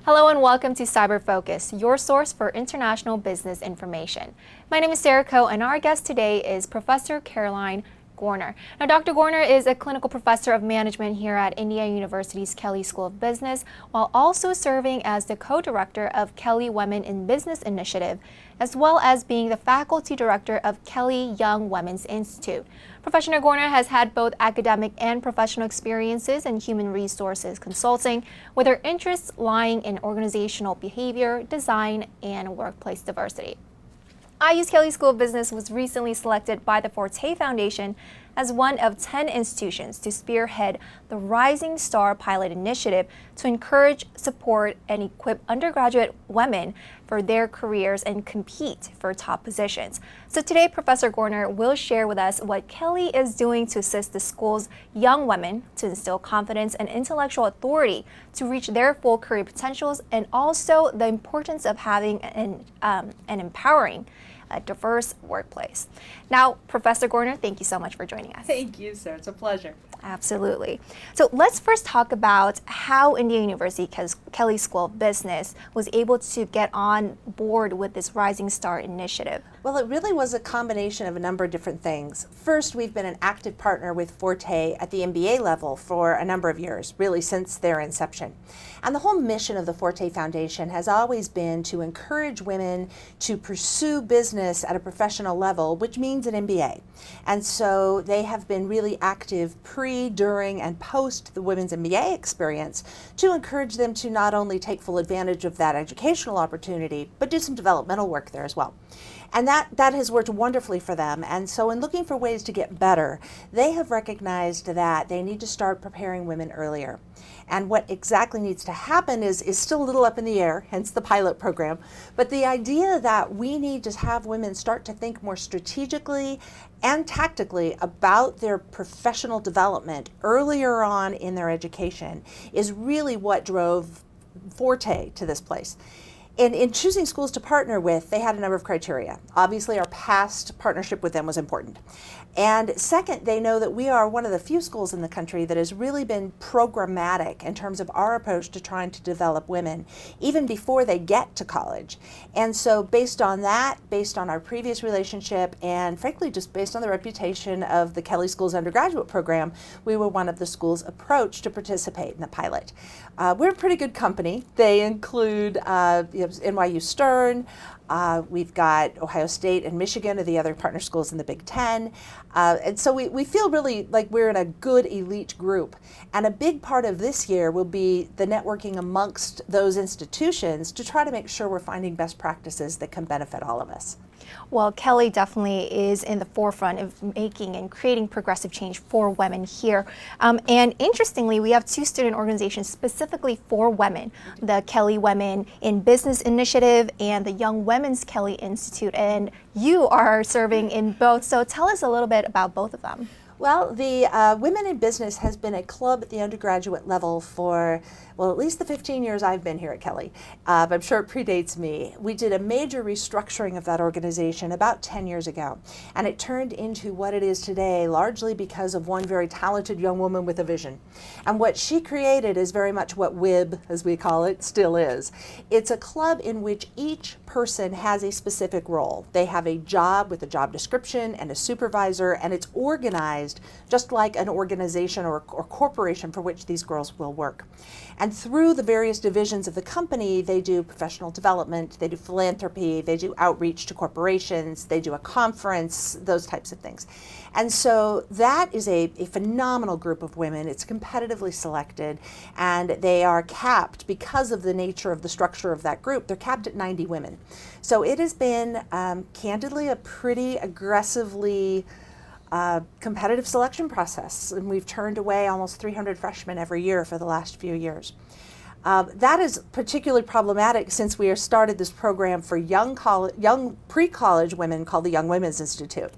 Hello and welcome to Cyber Focus, your source for international business information. My name is Sarah Koh, and our guest today is Professor Carolyn Goerner. Now, Dr. Goerner is a clinical professor of management here at University-Kelley School of Business, while also serving as the co-director of Kelley Women in Business Initiative, as well as being the faculty director of Kelley Young Women's Institute. Professor Goerner has had both academic and professional experiences in human resources consulting, with her interests lying in organizational behavior, design, and workplace diversity. IU-Kelley School of Business was recently selected by the Forte Foundation as one of 10 institutions to spearhead the Rising Star Pilot Initiative to encourage, support, and equip undergraduate women for their careers and compete for top positions. So today, Professor Goerner will share with us what Kelley is doing to assist the school's young women to instill confidence and intellectual authority to reach their full career potentials, and also the importance of having an empowering a diverse workplace. Now, Professor Goerner, thank you so much for joining us. Thank you, sir. It's a pleasure. Absolutely. So let's first talk about how University-Kelley School of Business was able to get on board with this Rising Star initiative. Well, it really was a combination of a number of different things. First, we've been an active partner with Forte at the MBA level for a number of years, really since their inception. And the whole mission of the Forte Foundation has always been to encourage women to pursue business at a professional level, which means an MBA. And so they have been really active pre, during, and post the women's MBA experience to encourage them to not only take full advantage of that educational opportunity, but do some developmental work there as well. And that has worked wonderfully for them. And so in looking for ways to get better, they have recognized that they need to start preparing women earlier. And what exactly needs to happen is still a little up in the air, hence the pilot program. But the idea that we need to have women start to think more strategically and tactically about their professional development earlier on in their education is really what drove Forte to this place. And in choosing schools to partner with, they had a number of criteria. Obviously, our past partnership with them was important. And second, they know that we are one of the few schools in the country that has really been programmatic in terms of our approach to trying to develop women, even before they get to college. And so based on that, based on our previous relationship, and frankly, just based on the reputation of the Kelley School's undergraduate program, we were one of the schools approached to participate in the pilot. We're a pretty good company. They include NYU Stern. We've got Ohio State and Michigan are the other partner schools in the Big Ten. And so we feel really like we're in a good elite group. And a big part of this year will be the networking amongst those institutions to try to make sure we're finding best practices that can benefit all of us. Well, Kelley definitely is in the forefront of making and creating progressive change for women here. And interestingly, we have two student organizations specifically for women, the Kelley Women in Business Initiative and the Young Women's Kelley Institute. And you are serving in both. So tell us a little bit about both of them. Well, the Women in Business has been a club at the undergraduate level for, well, at least the 15 years I've been here at Kelley. But I'm sure it predates me. We did a major restructuring of that organization about 10 years ago. And it turned into what it is today, largely because of one very talented young woman with a vision. And what she created is very much what WIB, as we call it, still is. It's a club in which each person has a specific role. They have a job with a job description and a supervisor, and it's organized just like an organization or corporation for which these girls will work. And through the various divisions of the company, they do professional development, they do philanthropy, they do outreach to corporations, they do a conference, those types of things. And so that is a phenomenal group of women. It's competitively selected, and they are capped because of the nature of the structure of that group. They're capped at 90 women. So it has been, candidly, a pretty aggressively competitive selection process, and we've turned away almost 300 freshmen every year for the last few years. That is particularly problematic since we have started this program for young pre-college women called the Young Women's Institute.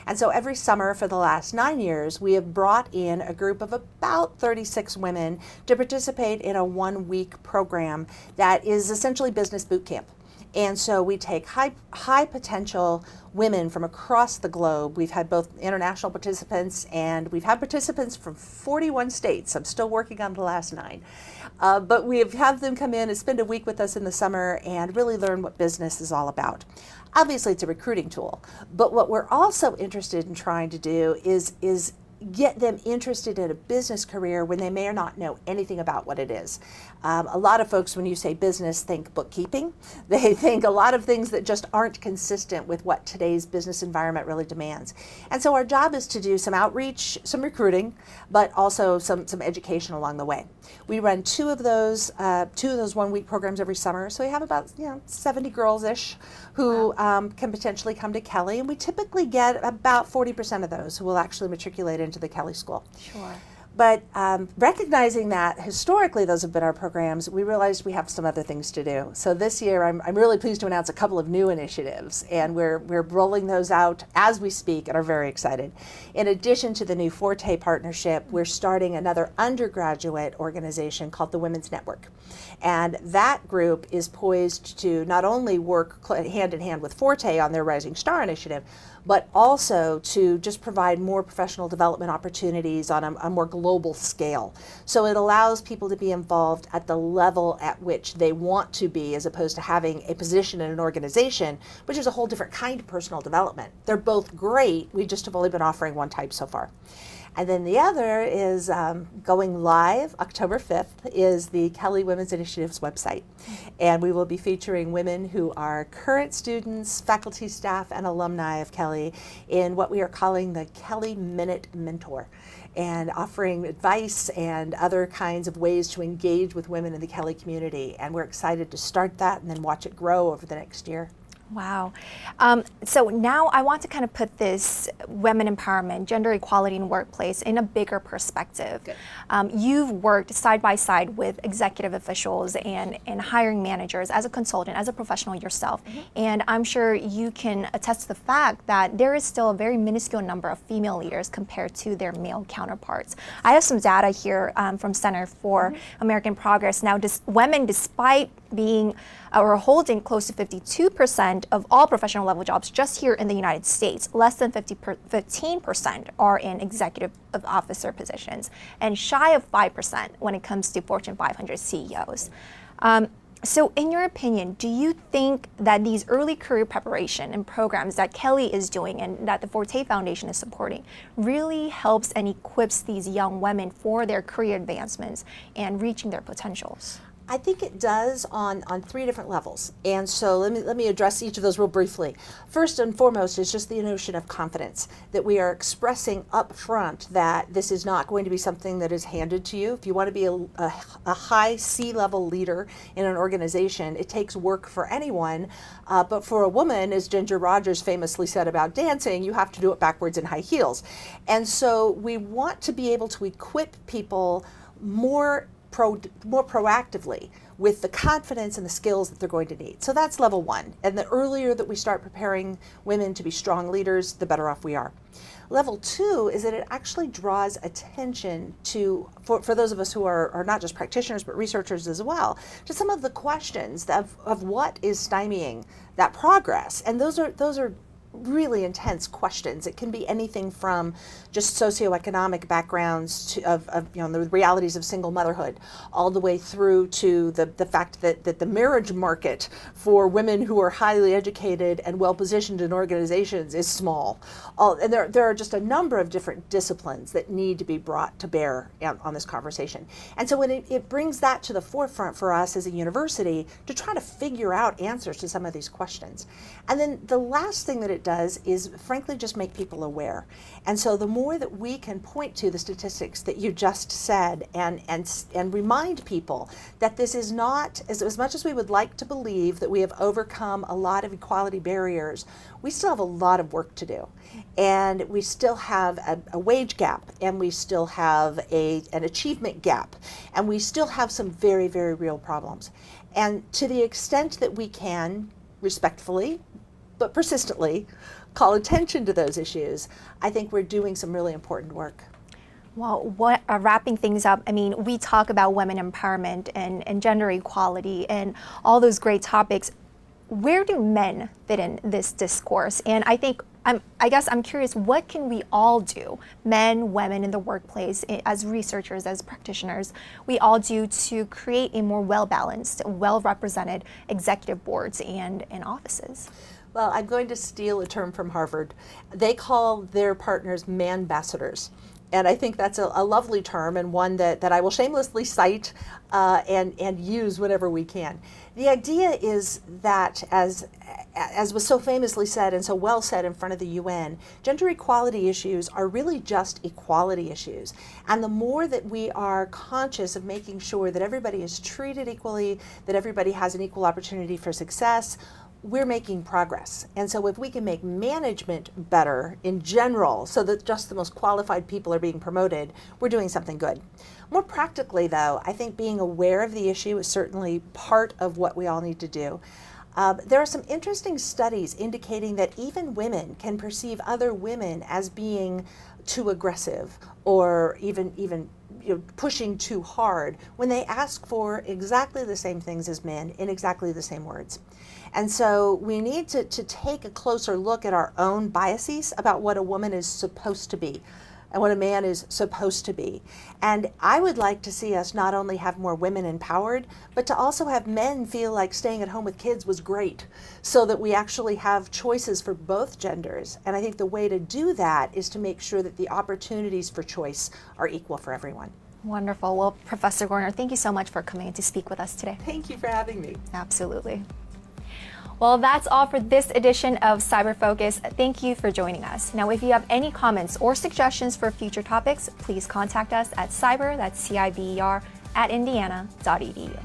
And so every summer for the last 9 years, we have brought in a group of about 36 women to participate in a one-week program that is essentially business boot camp. And so we take high potential women from across the globe. We've had both international participants and we've had participants from 41 states. I'm still working on the last 9. But we've had them come in and spend a week with us in the summer and really learn what business is all about. Obviously, it's a recruiting tool, but what we're also interested in trying to do is get them interested in a business career when they may or not know anything about what it is. A lot of folks, when you say business, think bookkeeping. They think a lot of things that just aren't consistent with what today's business environment really demands. And so our job is to do some outreach, some recruiting, but also some education along the way. We run two of those 1-week programs every summer. So we have about 70 girls-ish who can potentially come to Kelley, and we typically get about 40% of those who will actually matriculate into the Kelley School. Sure. But recognizing that historically those have been our programs, we realized we have some other things to do. So this year I'm really pleased to announce a couple of new initiatives, and we're rolling those out as we speak and are very excited. In addition to the new Forte partnership, we're starting another undergraduate organization called the Women's Network. And that group is poised to not only work hand in hand with Forte on their Rising Star initiative, but also to just provide more professional development opportunities on a more global scale. So it allows people to be involved at the level at which they want to be, as opposed to having a position in an organization, which is a whole different kind of personal development. They're both great, we just have only been offering one type so far. And then the other is going live October 5th is the Kelley Women's Initiatives website. And we will be featuring women who are current students, faculty, staff, and alumni of Kelley in what we are calling the Kelley Minute Mentor, and offering advice and other kinds of ways to engage with women in the Kelley community. And we're excited to start that and then watch it grow over the next year. Wow. So now I want to kind of put this women empowerment, gender equality in workplace in a bigger perspective. You've worked side by side with executive officials and hiring managers as a consultant, as a professional yourself. And I'm sure you can attest to the fact that there is still a very minuscule number of female leaders compared to their male counterparts. I have some data here from Center for American Progress. Now, women, despite being or holding close to 52% of all professional level jobs just here in the United States, less than 15% are in executive officer positions, and shy of 5% when it comes to Fortune 500 CEOs. So in your opinion, do you think that these early career preparation and programs that Kelley is doing and that the Forte Foundation is supporting really helps and equips these young women for their career advancements and reaching their potentials? I think it does on 3 different levels. And so let me address each of those real briefly. First and foremost is just the notion of confidence, that we are expressing up front that this is not going to be something that is handed to you. If you want to be a high C-level leader in an organization, it takes work for anyone. But for a woman, as Ginger Rogers famously said about dancing, you have to do it backwards in high heels. And so we want to be able to equip people more proactively with the confidence and the skills that they're going to need. So that's level 1. And the earlier that we start preparing women to be strong leaders, the better off we are. Level 2 is that it actually draws attention to, for those of us who are not just practitioners but researchers as well, to some of the questions of what is stymieing that progress. And those are really intense questions. It can be anything from just socioeconomic backgrounds of the realities of single motherhood, all the way through to the fact that the marriage market for women who are highly educated and well positioned in organizations is small. And there are just a number of different disciplines that need to be brought to bear on this conversation. And so when it brings that to the forefront for us as a university to try to figure out answers to some of these questions. And then the last thing that it does is frankly just make people aware. And so the more that we can point to the statistics that you just said and remind people that this is not, as much as we would like to believe that we have overcome a lot of equality barriers, we still have a lot of work to do. And we still have a wage gap, and we still have an achievement gap, and we still have some very, very real problems. And to the extent that we can, respectfully, but persistently, call attention to those issues, I think we're doing some really important work. Well, wrapping things up, I mean, we talk about women empowerment and gender equality and all those great topics. where do men fit in this discourse? And I guess I'm curious, what can we all do, men, women in the workplace, as researchers, as practitioners, we all do to create a more well-balanced, well-represented executive boards and offices? Well, I'm going to steal a term from Harvard. They call their partners man-ambassadors. And I think that's a lovely term, and one that I will shamelessly cite and use whenever we can. The idea is that, as was so famously said and so well said in front of the UN, gender equality issues are really just equality issues. And the more that we are conscious of making sure that everybody is treated equally, that everybody has an equal opportunity for success, we're making progress. And so if we can make management better in general, so that just the most qualified people are being promoted, we're doing something good. More practically, though, I think being aware of the issue is certainly part of what we all need to do. There are some interesting studies indicating that even women can perceive other women as being too aggressive or even pushing too hard when they ask for exactly the same things as men in exactly the same words. And so we need to take a closer look at our own biases about what a woman is supposed to be and what a man is supposed to be. And I would like to see us not only have more women empowered, but to also have men feel like staying at home with kids was great, so that we actually have choices for both genders. And I think the way to do that is to make sure that the opportunities for choice are equal for everyone. Wonderful. Well, Professor Goerner, thank you so much for coming in to speak with us today. Thank you for having me. Absolutely. Well, that's all for this edition of Cyber Focus. Thank you for joining us. Now, if you have any comments or suggestions for future topics, please contact us at cyber, that's CIBER, @indiana.edu.